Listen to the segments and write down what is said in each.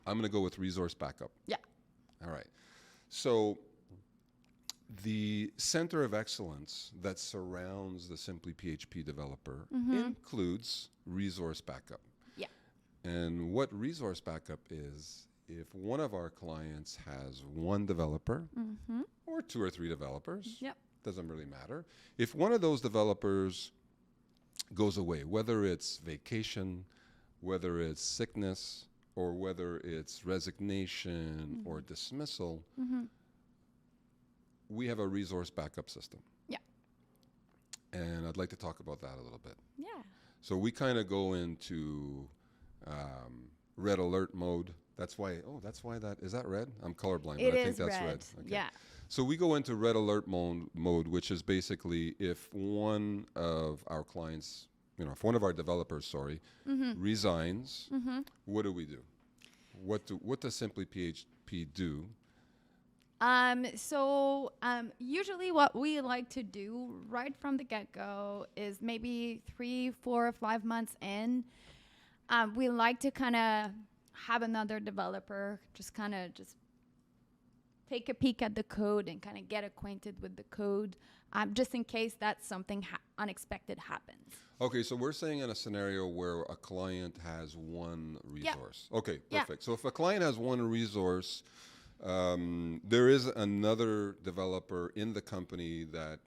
I'm going to go with resource backup. Yeah. All right. So the center of excellence that surrounds the Simply PHP developer includes resource backup. Yeah. And what resource backup is, if one of our clients has one developer or two or three developers, Yep. doesn't really matter. If one of those developers goes away, whether it's vacation, whether it's sickness, or whether it's resignation or dismissal, we have a resource backup system. Yeah. And I'd like to talk about that a little bit. Yeah. So we kind of go into red alert mode. That's why that, is that red? I'm colorblind, It but I is think that's red. red. Yeah. So we go into red alert mode, which is basically if one of our clients, if one of our developers, resigns, what do we do? What does Simply PHP do? Usually what we like to do right from the get-go is maybe 3, 4, 5 months in, we like to kind of have another developer just take a peek at the code and kind of get acquainted with the code, just in case that something unexpected happens. Okay, so we're saying in a scenario where a client has one resource. Yep. Okay, perfect. So if a client has one resource, there is another developer in the company that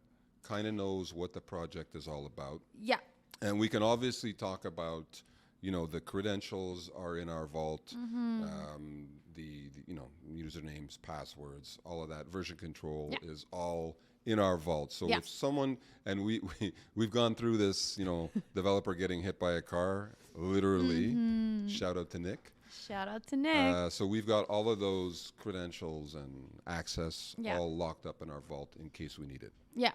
kind of knows what the project is all about. Yeah. And we can obviously talk about, the credentials are in our vault, the usernames, passwords, all of that. Version control is all in our vault. So if someone, and we've gone through this, developer getting hit by a car, literally, shout out to Nick. Shout out to Nick. So we've got all of those credentials and access all locked up in our vault in case we need it. Yeah.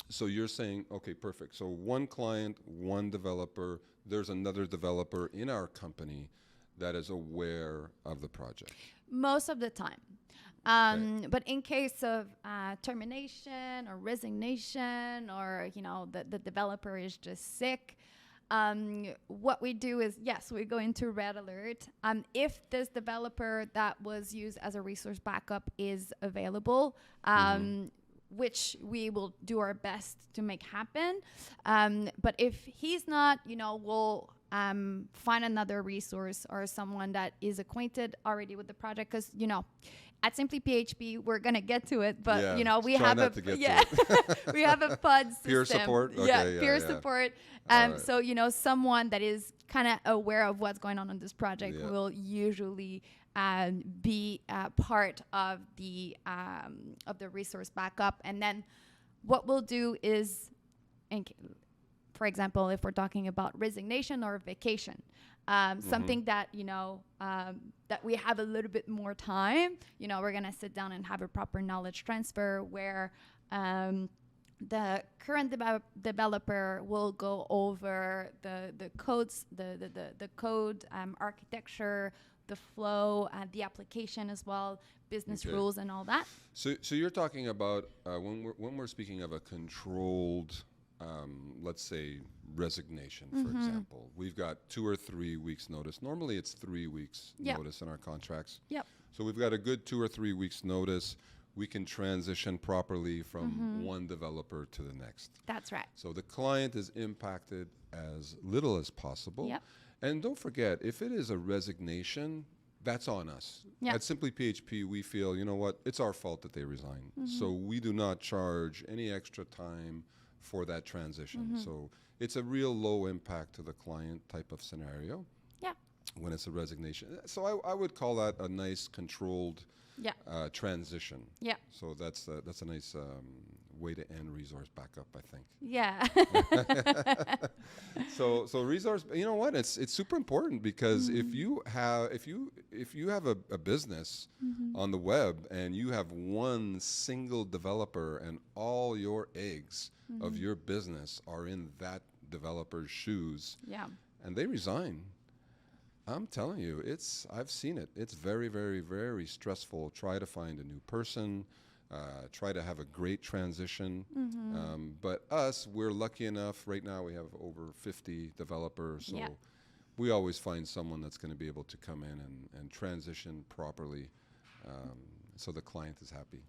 So you're saying, okay, perfect. So one client, one developer, there's another developer in our company that is aware of the project. Most of the time. But in case of termination or resignation, or, the developer is just sick, what we do is, yes, we go into red alert. If this developer that was used as a resource backup is available, which we will do our best to make happen. But if he's not, we'll find another resource or someone that is acquainted already with the project. Because, at Simply PHP, we're going to get to it. But, we have we have a pod system. Peer support? Okay, peer support. Right. So, someone that is kind of aware of what's going on this project will usually be part of the resource backup. And then what we'll do is, for example, if we're talking about resignation or vacation, something that, that we have a little bit more time, we're going to sit down and have a proper knowledge transfer where the current developer will go over the codes, the code architecture, the flow, the application as well, business rules and all that. So you're talking about when we're speaking of a controlled, let's say, resignation, for example. We've got 2 or 3 weeks notice. Normally it's 3 weeks notice in our contracts. Yep. So we've got a good 2 or 3 weeks notice. We can transition properly from one developer to the next. That's right. So the client is impacted as little as possible. Yep. And don't forget, if it is a resignation, that's on us. Yep. At Simply PHP, we feel, it's our fault that they resign. So we do not charge any extra time for that transition. So it's a real low impact to the client type of scenario. Yeah. When it's a resignation. So I would call that a nice controlled transition. Yeah. So that's a nice way to end resource backup, I think. Yeah. So resource, you know what? It's super important because if you have a business on the web and you have one single developer and all your eggs of your business are in that developer's shoes, and they resign, I'm telling you, I've seen it. It's very, very, very stressful. Try to find a new person. Try to have a great transition. But we're lucky enough. Right now we have over 50 developers. So we always find someone that's going to be able to come in and transition properly, so the client is happy.